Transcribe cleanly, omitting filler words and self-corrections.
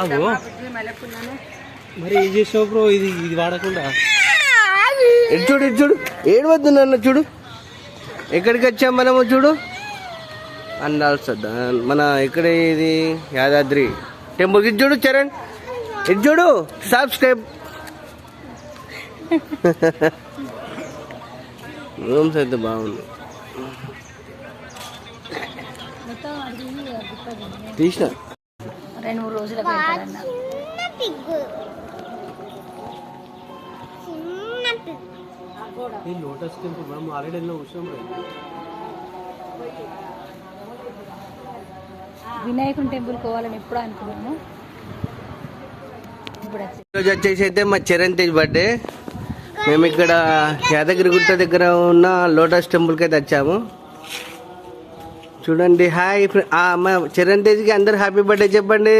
అగో మరి ఏం చేసావు బ్రో? ఇది ఇది వాడకుండా చూడు చూడు, ఏడవద్దు నన్ను చూడు. ఎక్కడికి వచ్చాం మనము చూడు. అందాల్సద్దా మన ఇక్కడ ఇది యాదాద్రి టెంపుల్. ఇది చూడు చరణ్, ఇది చూడు. సబ్స్క్రైబ్. రూమ్స్ అయితే బాగుంది. తీసిన 2-3 రోజులకు ఈ లోటస్ టెంపుల్ మనం ఆల్రెడీ ఎన్నో చూసాం. వినాయకుని టెంపుల్ పోవాలని ఎప్పుడు అనుకున్నాము. ఈరోజు వచ్చేసి అయితే మా చరణ్ తేజ్ బర్త్డే. మేము ఇక్కడ యాదగిరిగుట్ట దగ్గర ఉన్న లోటస్ టెంపుల్కి అయితే వచ్చాము. చూడండి. హాయ్ మా చరణ్ తేజ్కి అందరు హ్యాపీ బర్త్డే చెప్పండి.